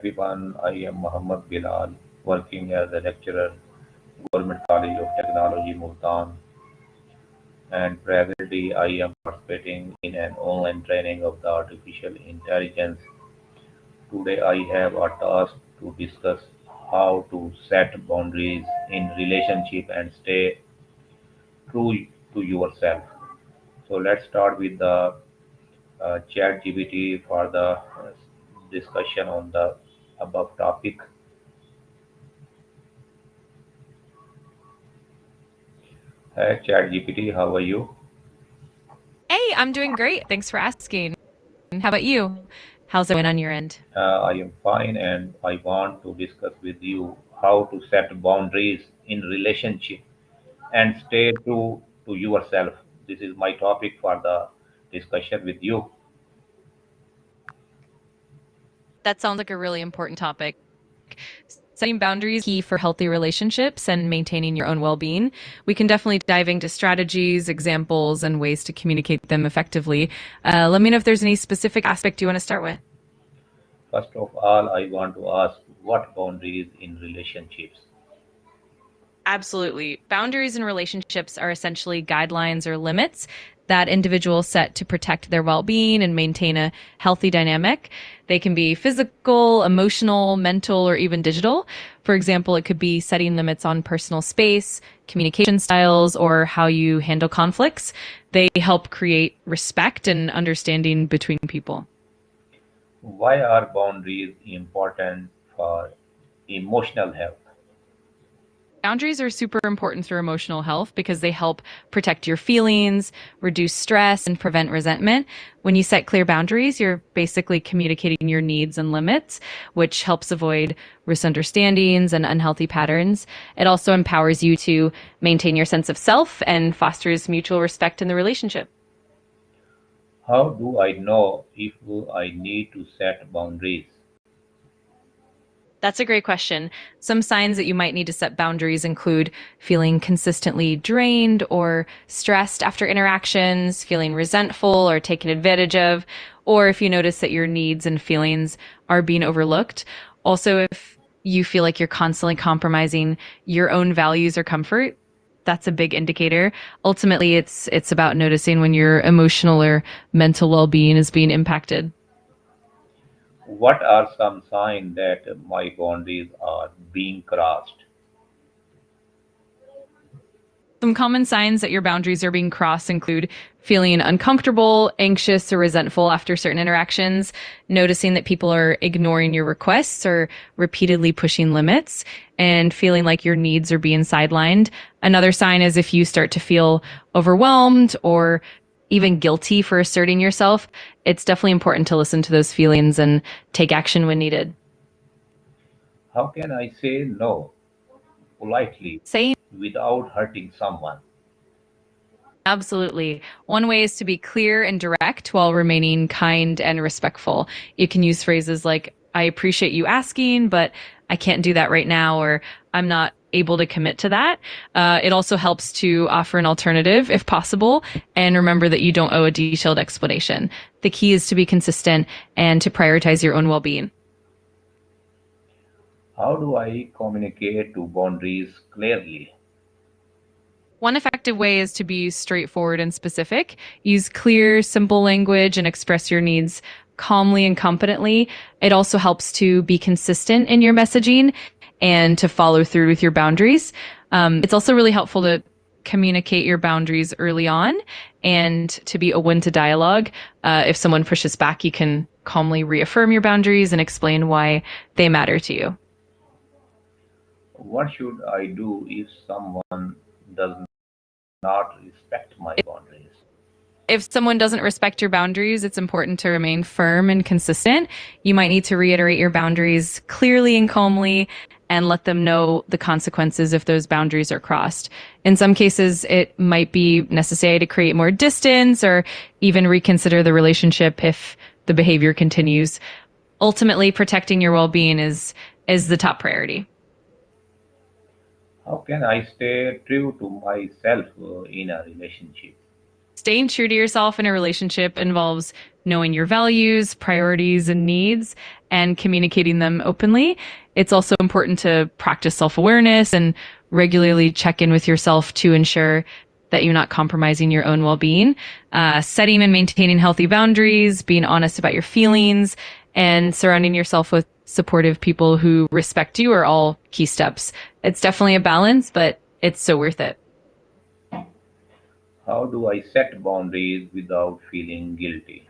Everyone, I am Muhammad Bilal, working as a lecturer, Government College of Technology, Multan, and privately I am participating in an online training of the artificial intelligence. Today I have a task to discuss how to set boundaries in relationship and stay true to yourself. So let's start with the chat GPT for the discussion on the above topic. Hi chat GPT, how are you? Hey, I'm doing great. Thanks for asking. How about you? How's it going on your end? I am fine and I want to discuss with you how to set boundaries in relationship and stay true to yourself. This is my topic for the discussion with you. That sounds like a really important topic. Setting boundaries is key for healthy relationships and maintaining your own well-being. We can definitely dive into strategies, examples, and ways to communicate them effectively. Let me know if there's any specific aspect you want to start with. First of all, I want to ask what boundaries in relationships. Absolutely. Boundaries in relationships are essentially guidelines or limits that individuals set to protect their well being and maintain a healthy dynamic. They can be physical, emotional, mental, or even digital. For example, it could be setting limits on personal space, communication styles, or how you handle conflicts. They help create respect and understanding between people. Why are boundaries important for emotional health? Boundaries are super important for emotional health because they help protect your feelings, reduce stress, and prevent resentment. When you set clear boundaries, you're basically communicating your needs and limits, which helps avoid misunderstandings and unhealthy patterns. It also empowers you to maintain your sense of self and fosters mutual respect in the relationship. How do I know if I need to set boundaries? That's a great question. Some signs that you might need to set boundaries include feeling consistently drained or stressed after interactions, feeling resentful or taken advantage of, or if you notice that your needs and feelings are being overlooked. Also, if you feel like you're constantly compromising your own values or comfort, that's a big indicator. Ultimately, it's about noticing when your emotional or mental well-being is being impacted. What are some signs that my boundaries are being crossed? Some common signs that your boundaries are being crossed include feeling uncomfortable, anxious, or resentful after certain interactions, noticing that people are ignoring your requests or repeatedly pushing limits, and feeling like your needs are being sidelined. Another sign is if you start to feel overwhelmed or even guilty for asserting yourself, it's definitely important to listen to those feelings and take action when needed. How can I say no politely Saying without hurting someone? Absolutely. One way is to be clear and direct while remaining kind and respectful. You can use phrases like, I appreciate you asking, but I can't do that right now, or I'm not able to commit to that. It also helps to offer an alternative if possible, and remember that you don't owe a detailed explanation. The key is to be consistent and to prioritize your own well being. How do I communicate to boundaries clearly? One effective way is to be straightforward and specific. Use clear, simple language and express your needs calmly and competently. It also helps to be consistent in your messaging and to follow through with your boundaries. It's also really helpful to communicate your boundaries early on and to be open to dialogue. If someone pushes back, you can calmly reaffirm your boundaries and explain why they matter to you. What should I do if someone does not respect my boundaries? If someone doesn't respect your boundaries, it's important to remain firm and consistent. You might need to reiterate your boundaries clearly and calmly and let them know the consequences if those boundaries are crossed. In some cases, it might be necessary to create more distance or even reconsider the relationship if the behavior continues. Ultimately, protecting your well-being is the top priority. How can I stay true to myself in a relationship? Staying true to yourself in a relationship involves knowing your values, priorities, and needs and communicating them openly. It's also important to practice self awareness and regularly check in with yourself to ensure that you're not compromising your own well being. Setting and maintaining healthy boundaries, being honest about your feelings, and surrounding yourself with supportive people who respect you are all key steps. It's definitely a balance, but it's so worth it. How do I set boundaries without feeling guilty?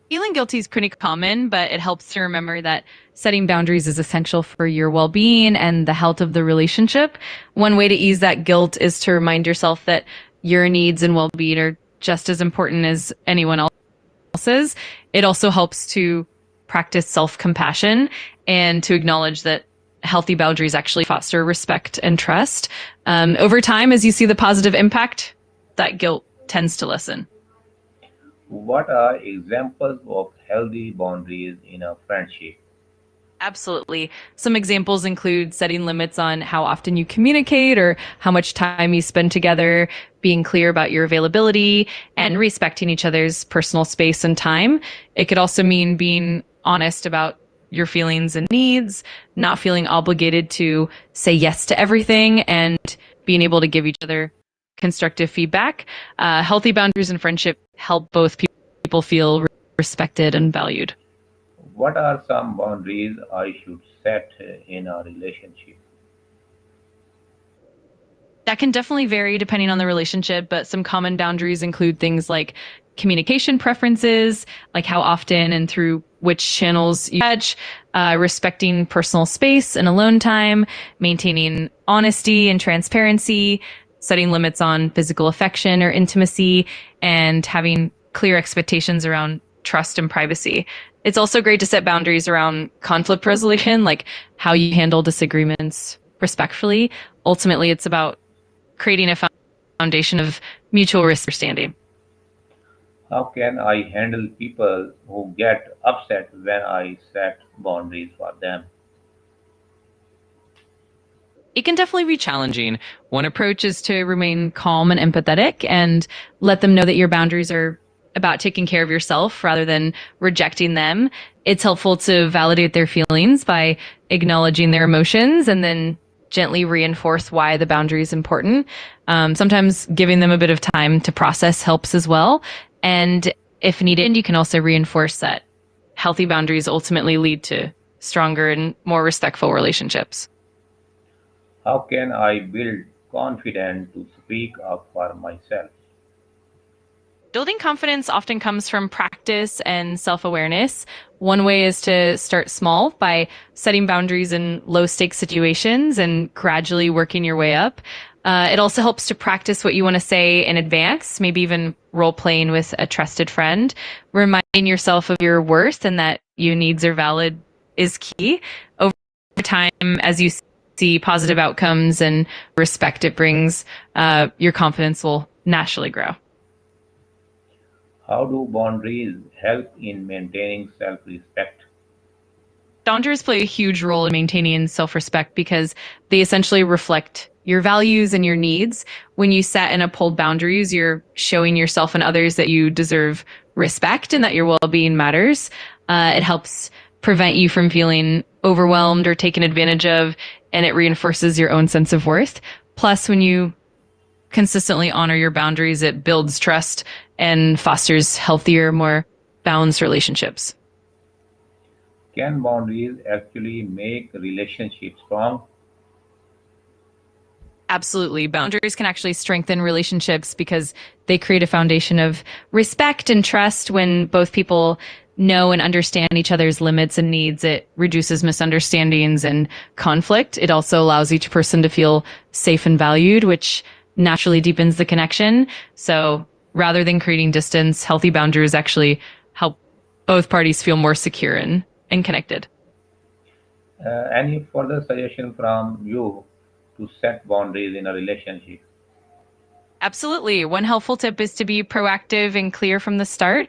Feeling guilty is pretty common, but it helps to remember that setting boundaries is essential for your well being and the health of the relationship. One way to ease that guilt is to remind yourself that your needs and well being are just as important as anyone else's. It also helps to practice self compassion and to acknowledge that healthy boundaries actually foster respect and trust. Over time, as you see the positive impact, that guilt tends to lessen. What are examples of healthy boundaries in a friendship? Absolutely. Some examples include setting limits on how often you communicate or how much time you spend together, being clear about your availability, and respecting each other's personal space and time. It could also mean being honest about your feelings and needs, not feeling obligated to say yes to everything, and being able to give each other constructive feedback. Healthy boundaries in friendship help both people feel respected and valued. What are some boundaries I should set in a relationship? That can definitely vary depending on the relationship, but some common boundaries include things like communication preferences, like how often and through which channels you touch, respecting personal space and alone time, maintaining honesty and transparency, setting limits on physical affection or intimacy, and having clear expectations around trust and privacy. It's also great to set boundaries around conflict resolution, like how you handle disagreements respectfully. Ultimately, it's about creating a foundation of mutual understanding. How can I handle people who get upset when I set boundaries for them? It can definitely be challenging. One approach is to remain calm and empathetic and let them know that your boundaries are about taking care of yourself rather than rejecting them. It's helpful to validate their feelings by acknowledging their emotions and then gently reinforce why the boundary is important. Sometimes giving them a bit of time to process helps as well. And if needed, you can also reinforce that healthy boundaries ultimately lead to stronger and more respectful relationships. How can I build confidence to speak up for myself? Building confidence often comes from practice and self awareness. One way is to start small by setting boundaries in low stakes situations and gradually working your way up. It also helps to practice what you want to say in advance, maybe even role playing with a trusted friend. Reminding yourself of your worth and that your needs are valid is key. Over time, as you see positive outcomes and respect it brings, your confidence will naturally grow. How do boundaries help in maintaining self respect? Boundaries play a huge role in maintaining self-respect because they essentially reflect your values and your needs. When you set and uphold boundaries, you're showing yourself and others that you deserve respect and that your well-being matters. It helps prevent you from feeling overwhelmed or taken advantage of, and it reinforces your own sense of worth. Plus, when you consistently honor your boundaries, it builds trust and fosters healthier, more balanced relationships. Can boundaries actually make relationships strong? Absolutely. Boundaries can actually strengthen relationships because they create a foundation of respect and trust. When both people know and understand each other's limits and needs, it reduces misunderstandings and conflict. It also allows each person to feel safe and valued, which naturally deepens the connection. So rather than creating distance, healthy boundaries actually help both parties feel more secure and connected. Any further suggestion from you to set boundaries in a relationship? Absolutely. One helpful tip is to be proactive and clear from the start,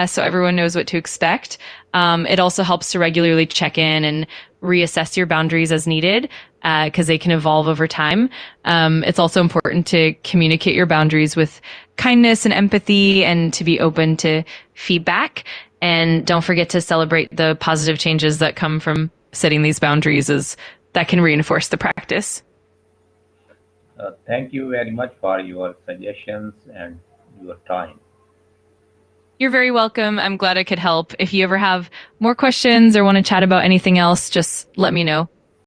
so everyone knows what to expect. It also helps to regularly check in and reassess your boundaries as needed, because they can evolve over time. It's also important to communicate your boundaries with kindness and empathy and to be open to feedback. And don't forget to celebrate the positive changes that come from setting these boundaries, as that can reinforce the practice. Thank you very much for your suggestions and your time. You're very welcome. I'm glad I could help. If you ever have more questions or want to chat about anything else, just let me know.